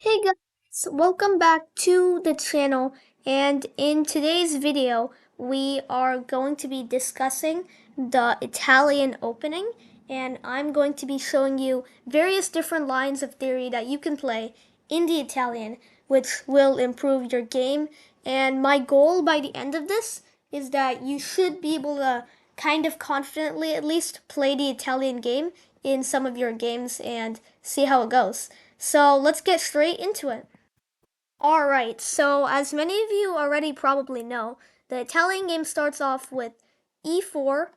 Hey guys, welcome back to the channel, and in today's video we are going to be discussing the Italian opening, and I'm going to be showing you various different lines of theory that you can play in the Italian which will improve your game. And my goal by the end of this is that you should be able to kind of confidently at least play the Italian game in some of your games and see how it goes. So let's get straight into it. Alright, so as many of you already probably know, the Italian game starts off with e4,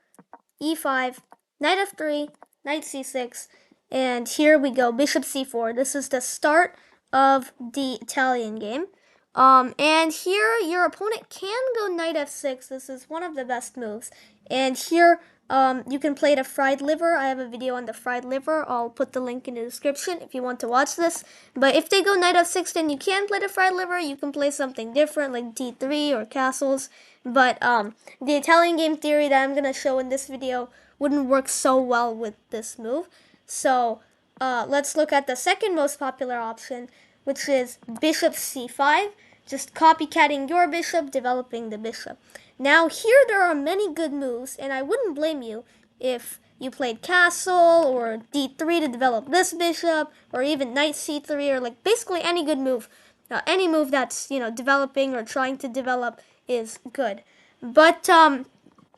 e5, knight f3, knight c6, and here we go, bishop c4. This is the start of the Italian game. And here your opponent can go knight f6. This is one of the best moves. And here you can play the fried liver. I have a video on the fried liver. I'll put the link in the description if you want to watch this. But if they go knight f6, then you can play the fried liver. You can play something different like d3 or castles. But the Italian game theory that I'm going to show in this video wouldn't work so well with this move. So let's look at the second most popular option, which is bishop c5, just copycatting your bishop, developing the bishop. Now here there are many good moves, and I wouldn't blame you if you played castle or d3 to develop this bishop, or even knight c3, or like basically any good move. Any move that's, developing or trying to develop is good. But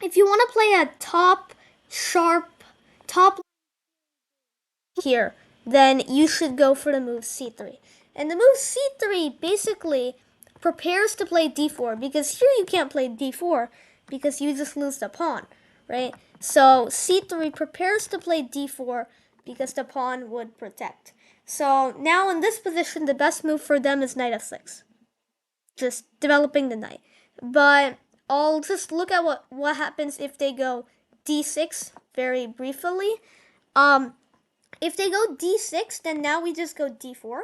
if you want to play a sharp, top here, then you should go for the move c3. And the move c3 basically prepares to play d4, because here you can't play d4 because you just lose the pawn, right? So c3 prepares to play d4 because the pawn would protect. So now in this position, the best move for them is knight f6, just developing the knight. But I'll just look at what happens if they go d6 very briefly. If they go d6, then now we just go d4,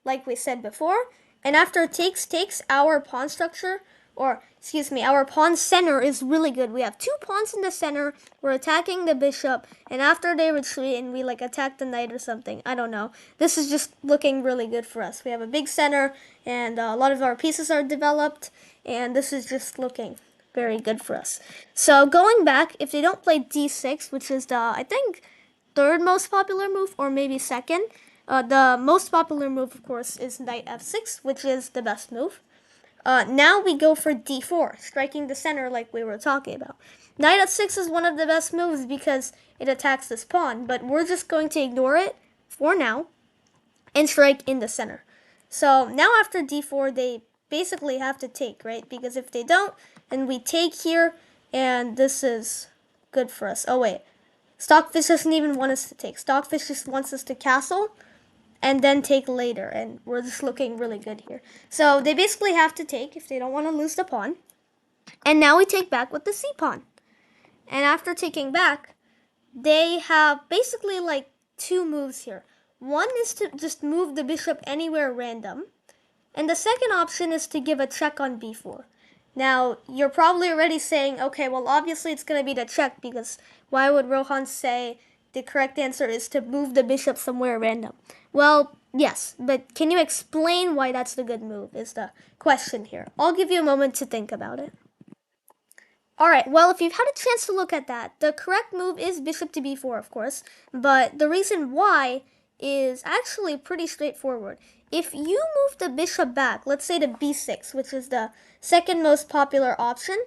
like we said before. And after takes, our pawn structure, or excuse me, our pawn center is really good. We have two pawns in the center. We're attacking the bishop, and after they retreat and we like attack the knight or something, I don't know. This is just looking really good for us. We have a big center, and a lot of our pieces are developed, and this is just looking very good for us. So going back, if they don't play d6, which is the, I think, third most popular move, or maybe second. The most popular move, of course, is knight f6, which is the best move. Now we go for d4, striking the center like we were talking about. Knight f6 is one of the best moves because it attacks this pawn, but we're just going to ignore it for now and strike in the center. So now after d4, they basically have to take, right? Because if they don't, then we take here, and this is good for us. Oh, wait. Stockfish doesn't even want us to take. Stockfish just wants us to castle and then take later, and we're just looking really good here. So they basically have to take if they don't want to lose the pawn. And now we take back with the c pawn. And after taking back, they have basically like two moves here. One is to just move the bishop anywhere random, and the second option is to give a check on b4. Now, you're probably already saying, okay, well, obviously it's going to be the check, because why would Rohan say the correct answer is to move the bishop somewhere random? Well, yes, but can you explain why that's the good move, is the question here. I'll give you a moment to think about it. Alright, well, if you've had a chance to look at that, the correct move is bishop to b4, of course, but the reason why is actually pretty straightforward. If you move the bishop back, let's say to b6, which is the second most popular option,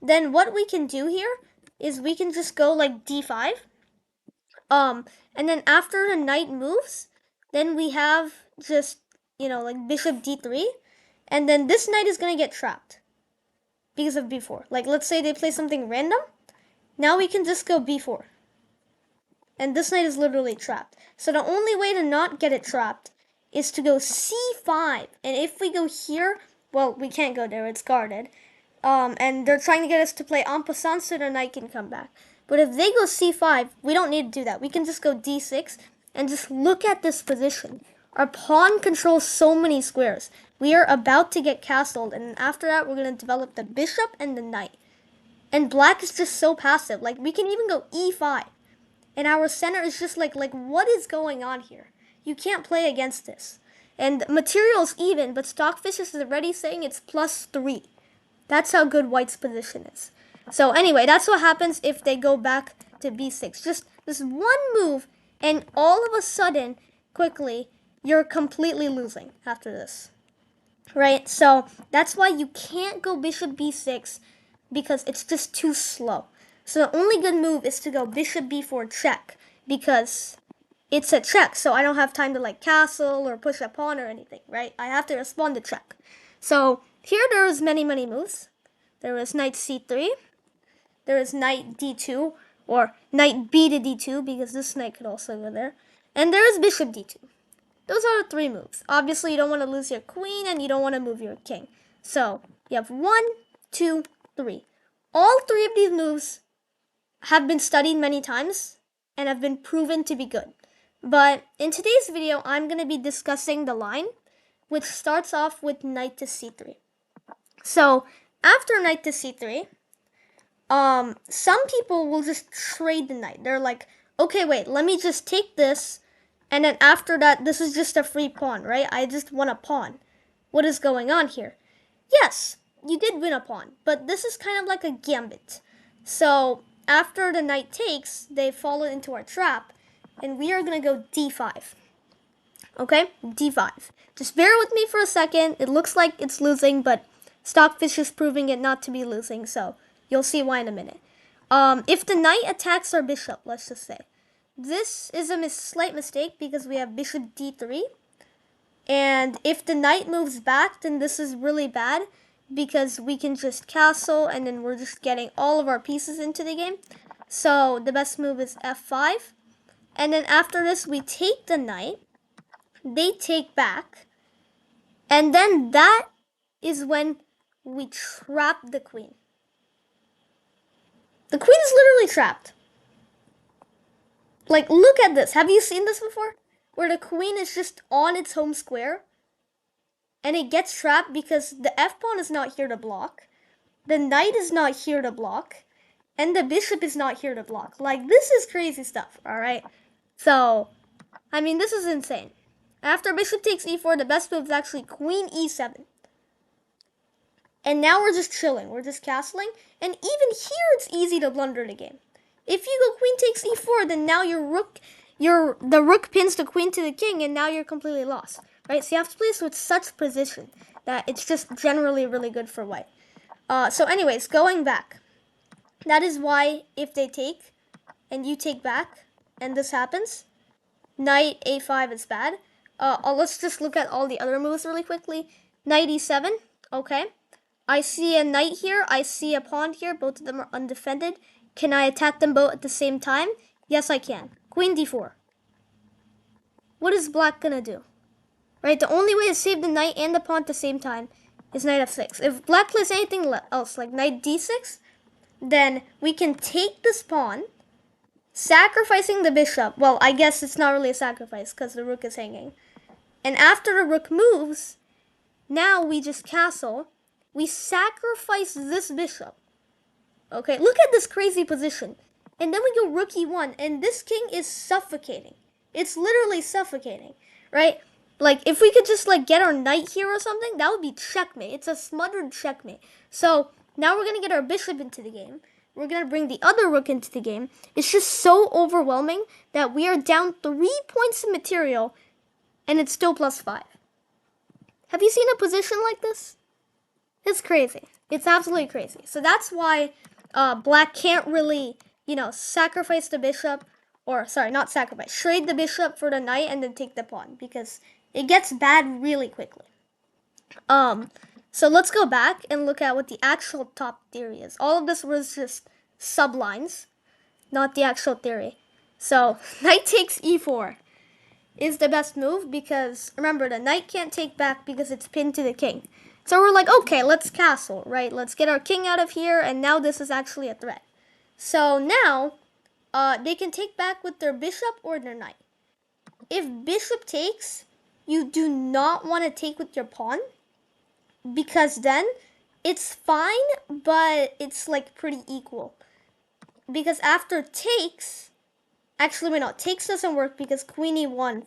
then what we can do here is we can just go like d5, and then after the knight moves, then we have just, like bishop d3, and then this knight is going to get trapped because of b4. Like, let's say they play something random. Now we can just go b4. And this knight is literally trapped. So the only way to not get it trapped is to go c5. And if we go here, well, we can't go there. It's guarded. And they're trying to get us to play en passant so the knight can come back. But if they go c5, we don't need to do that. We can just go d6 and just look at this position. Our pawn controls so many squares. We are about to get castled, and after that, we're going to develop the bishop and the knight. And black is just so passive. Like, we can even go e5. And our center is just like what is going on here? You can't play against this. And material's even, but Stockfish is already saying it's +3. That's how good white's position is. So anyway, that's what happens if they go back to b6. Just this one move, and all of a sudden, quickly, you're completely losing after this. Right? So that's why you can't go bishop b6 because it's just too slow. So the only good move is to go bishop b4 check because it's a check, so I don't have time to like castle or push a pawn or anything, right? I have to respond to check. So here there is many moves. There is knight c3. There is knight d2 or knight b to d2 because this knight could also go there. And there is bishop d2. Those are the 3 moves. Obviously, you don't want to lose your queen and you don't want to move your king. So you have 1, 2, 3. All 3 of these moves have been studied many times and have been proven to be good. But in today's video, I'm going to be discussing the line, which starts off with knight to c3. So after knight to c3, some people will just trade the knight. They're like, okay, wait, let me just take this, and then after that, this is just a free pawn, right? I just won a pawn. What is going on here? Yes, you did win a pawn, but this is kind of like a gambit. So after the knight takes, they fall into our trap, and we are going to go d5. Okay, d5. Just bear with me for a second. It looks like it's losing, but Stockfish is proving it not to be losing, so you'll see why in a minute. If the knight attacks our bishop, let's just say, this is a slight mistake because we have bishop d3. And if the knight moves back, then this is really bad because we can just castle and then we're just getting all of our pieces into the game. So the best move is f5. And then after this, we take the knight. They take back. And then that is when we trap the queen. The queen is literally trapped. Like, look at this. Have you seen this before? Where the queen is just on its home square and it gets trapped because the f-pawn is not here to block, the knight is not here to block, and the bishop is not here to block. Like, this is crazy stuff, alright? So, I mean, this is insane. After bishop takes e4, the best move is actually queen e7. And now we're just chilling. We're just castling. And even here, it's easy to blunder the game. If you go queen takes e4, then now the rook pins the queen to the king, and now you're completely lost, right? So you have to play this with such precision that it's just generally really good for white. So anyways, going back. That is why if they take, and you take back, and this happens, knight a5 is bad. Let's just look at all the other moves really quickly. Knight e7, okay. I see a knight here, I see a pawn here, both of them are undefended. Can I attack them both at the same time? Yes, I can. Queen d4. What is black gonna do? Right, the only way to save the knight and the pawn at the same time is knight f6. If black plays anything else, like knight d6, then we can take this pawn, sacrificing the bishop. Well, I guess it's not really a sacrifice because the rook is hanging. And after the rook moves, now we just castle. We sacrifice this bishop. Okay, look at this crazy position. And then we go rook e1, and this king is suffocating. It's literally suffocating, right? Like, if we could just, like, get our knight here or something, that would be checkmate. It's a smothered checkmate. So, now we're going to get our bishop into the game. We're going to bring the other rook into the game. It's just so overwhelming that we are down 3 points in material, and it's still +5. Have you seen a position like this? It's crazy. It's absolutely crazy. So that's why black can't really, sacrifice the bishop, or sorry, not sacrifice, trade the bishop for the knight and then take the pawn because it gets bad really quickly. So let's go back and look at what the actual top theory is. All of this was just sublines, not the actual theory. So knight takes e4 is the best move because remember the knight can't take back because it's pinned to the king. So we're like, okay, let's castle, right? Let's get our king out of here, and now this is actually a threat. So now, they can take back with their bishop or their knight. If bishop takes, you do not want to take with your pawn, because then it's fine, but it's like pretty equal. Because after takes, actually wait, no, takes doesn't work because queen e1,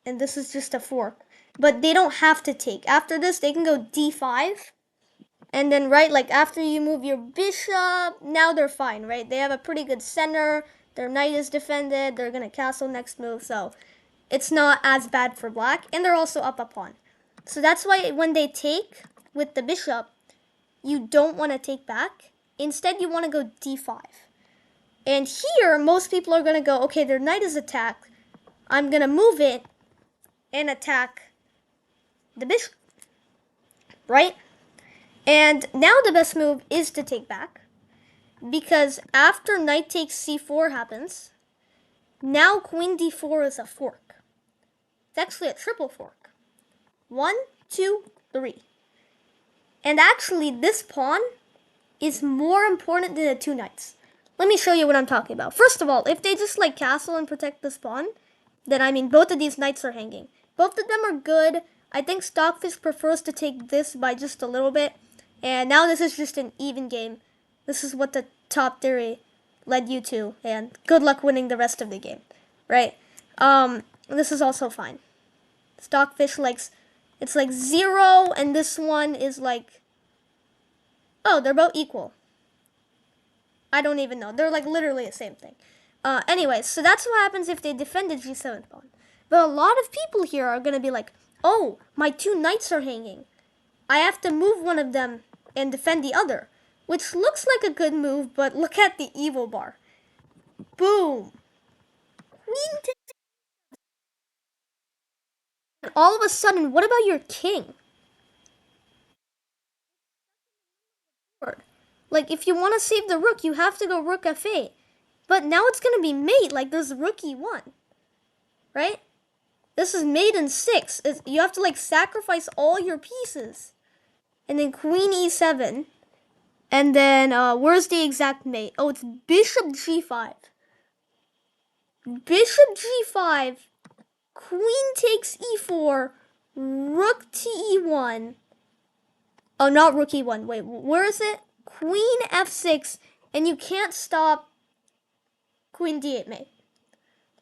and this is just a fork. but they don't have to take. After this, they can go d5. And then, right, like after you move your bishop, now they're fine, right? They have a pretty good center. Their knight is defended. They're going to castle next move. So it's not as bad for black. And they're also up a pawn. So that's why when they take with the bishop, you don't want to take back. Instead, you want to go d5. And here, most people are going to go, okay, their knight is attacked. I'm going to move it and attack the bishop, right? And now the best move is to take back, because after knight takes c4 happens, now queen d4 is a fork. It's actually a triple fork. 1, 2, 3. And actually, this pawn is more important than the two knights. Let me show you what I'm talking about. First of all, if they just like castle and protect this pawn, then I mean both of these knights are hanging. Both of them are good. I think Stockfish prefers to take this by just a little bit. And now this is just an even game. This is what the top theory led you to. And good luck winning the rest of the game. Right? This is also fine. Stockfish likes, it's like 0, and this one is like, oh, they're both equal. I don't even know. They're like literally the same thing. Anyways, so that's what happens if they defend the g7 pawn. But a lot of people here are going to be like, oh, my two knights are hanging. I have to move one of them and defend the other. Which looks like a good move, but look at the evil bar. Boom. Queen takes. All of a sudden, what about your king? Like, if you want to save the rook, you have to go rook f8. But now it's going to be mate, like there's rook e1. Right? This is mate in 6. You have to, like, sacrifice all your pieces. And then queen e7. And then, where's the exact mate? Oh, it's bishop g5. Bishop g5. Queen takes e4. Rook to e1. Oh, not rook e1. Wait, where is it? Queen f6. And you can't stop queen d8 mate.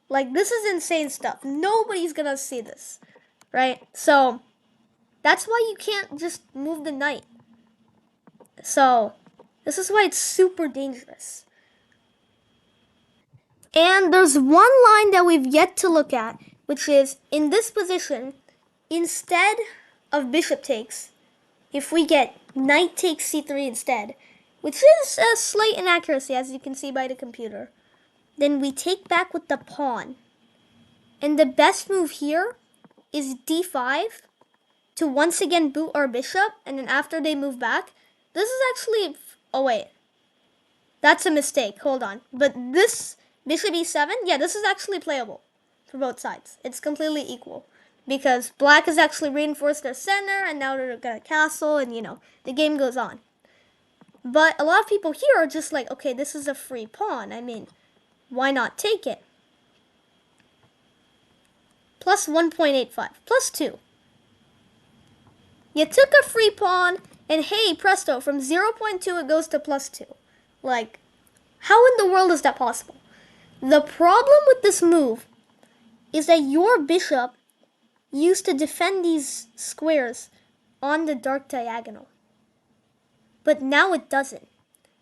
Like, this is insane stuff. Nobody's gonna see this, right? So, that's why you can't just move the knight. So, this is why it's super dangerous. And there's one line that we've yet to look at, which is, in this position, instead of bishop takes, if we get knight takes c3 instead, which is a slight inaccuracy, as you can see by the computer, then we take back with the pawn. And the best move here is d5 to once again boot our bishop, and then after they move back, this is actually, oh wait, that's a mistake, hold on. But this bishop e7, yeah, this is actually playable for both sides. It's completely equal, because black has actually reinforced their center, and now they're gonna castle, and you know, the game goes on. But a lot of people here are just like, okay, this is a free pawn. I mean, why not take it? Plus 1.85, plus 2. You took a free pawn, and hey, presto, from 0.2 it goes to plus 2. Like, how in the world is that possible? The problem with this move is that your bishop used to defend these squares on the dark diagonal. But now it doesn't.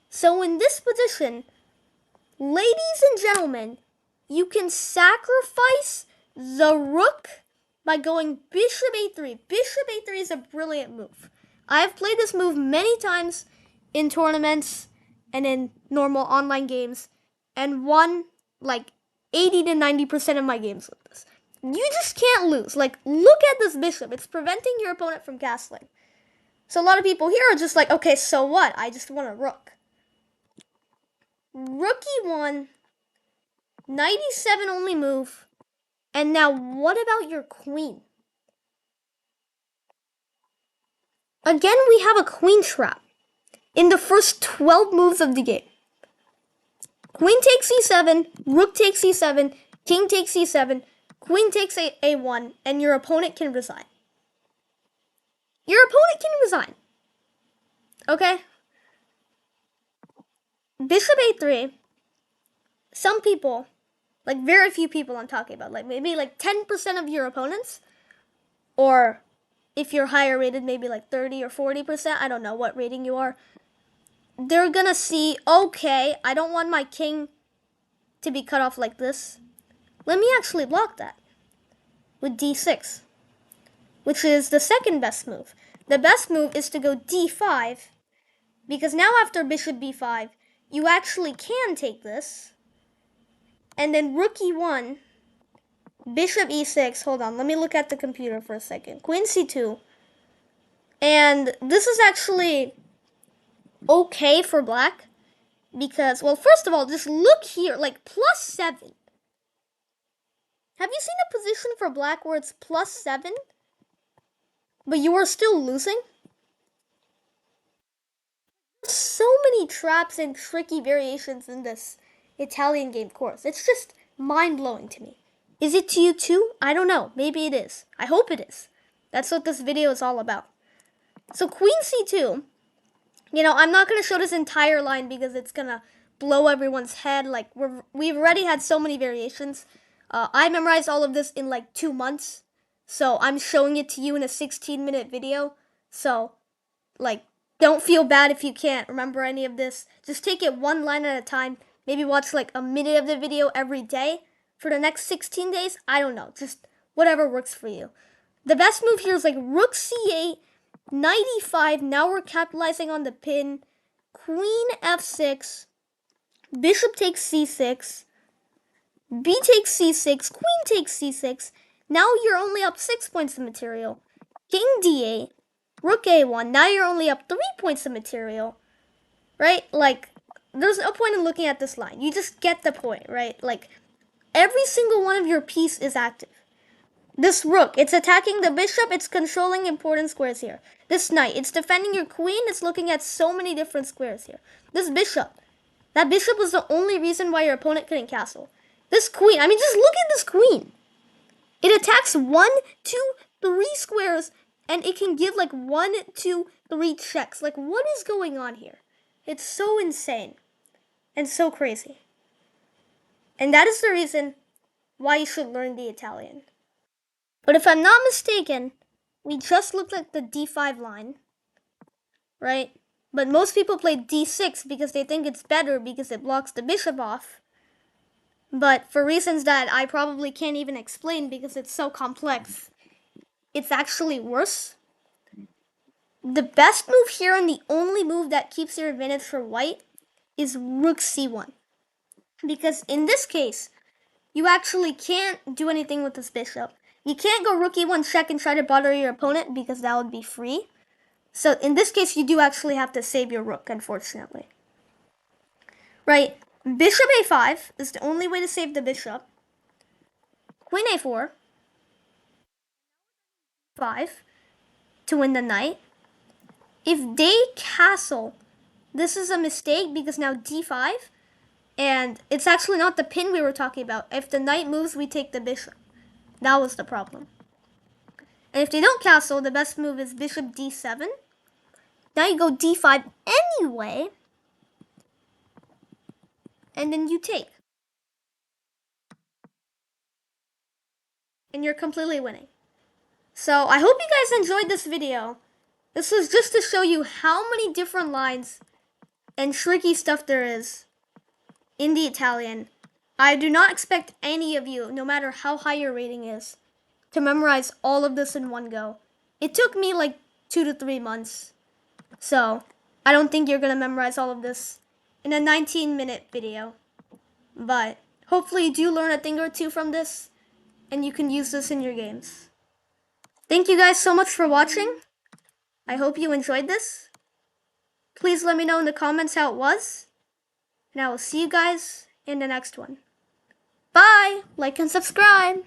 So in this position, ladies and gentlemen, you can sacrifice the rook by going bishop a3. Bishop a3 is a brilliant move. I've played this move many times in tournaments and in normal online games, and won like 80 to 90% of my games with this. You just can't lose. Like, look at this bishop. It's preventing your opponent from castling. So a lot of people here are just like, okay, so what? I just want a rook. Rook e1, knight e7 only move. And now what about your queen? Again, we have a queen trap in the first 12 moves of the game. Queen takes e7, rook takes e7, king takes e7, queen takes a1, and your opponent can resign. Your opponent can resign. Okay? Bishop a3. Some people, like very few people I'm talking about, like maybe like 10% of your opponents, or if you're higher rated, maybe like 30 or 40%, I don't know what rating you are, they're gonna see, okay, I don't want my king to be cut off like this. Let me actually block that with d6, which is the second best move. The best move is to go d5, because now after bishop b5, you actually can take this. And then rook e1, bishop e6, hold on, let me look at the computer for a second. Queen c2. And this is actually okay for black, because, well, first of all, just look here, like +7. Have you seen a position for black where it's +7, but you are still losing? So many traps and tricky variations in this Italian game course. It's just mind-blowing to me. Is it to you too? I don't know. Maybe it is. I hope it is. That's what this video is all about. So Queen c2, I'm not going to show this entire line because it's going to blow everyone's head. Like, we've already had so many variations. I memorized all of this in like 2 months. So I'm showing it to you in a 16-minute video. So, like, don't feel bad if you can't remember any of this. Just take it one line at a time. Maybe watch like a minute of the video every day for the next 16 days. I don't know. Just whatever works for you. The best move here is like rook c8, knight e5. Now we're capitalizing on the pin. Queen f6. Bishop takes c6. B takes c6. Queen takes c6. Now you're only up 6 points of material. King d8. Rook a1, now you're only up 3 points of material, right? Like, there's no point in looking at this line. You just get the point, right? Like, every single one of your piece is active. This rook, it's attacking the bishop, it's controlling important squares here. This knight, it's defending your queen, it's looking at so many different squares here. This bishop, that bishop was the only reason why your opponent couldn't castle. This queen, I mean, just look at this queen. It attacks 1, 2, 3 squares, and it can give like 1, 2, 3 checks. Like, what is going on here? It's so insane and so crazy. And that is the reason why you should learn the Italian. But if I'm not mistaken, we just looked at the d5 line, right? But most people play d6 because they think it's better because it blocks the bishop off. But for reasons that I probably can't even explain because it's so complex, it's actually worse. The best move here and the only move that keeps your advantage for white is rook c1. Because in this case, you actually can't do anything with this bishop. You can't go rook e1 check and try to bother your opponent because that would be free. So in this case, you do actually have to save your rook, unfortunately. Right, bishop a5 is the only way to save the bishop. Queen a4. 5 to win the knight. If they castle, this is a mistake because now d5, and it's actually not the pin we were talking about. If the knight moves, we take the bishop. That was the problem. And if they don't castle, the best move is bishop d7. Now you go d5 anyway, and then you take. And you're completely winning. So I hope you guys enjoyed this video. This was just to show you how many different lines and tricky stuff there is in the Italian. I do not expect any of you, no matter how high your rating is, to memorize all of this in one go. It took me like 2 to 3 months. So I don't think you're going to memorize all of this in a 19-minute video. But hopefully you do learn a thing or two from this, and you can use this in your games. Thank you guys so much for watching. I hope you enjoyed this. Please let me know in the comments how it was. And I will see you guys in the next one. Bye! Like and subscribe!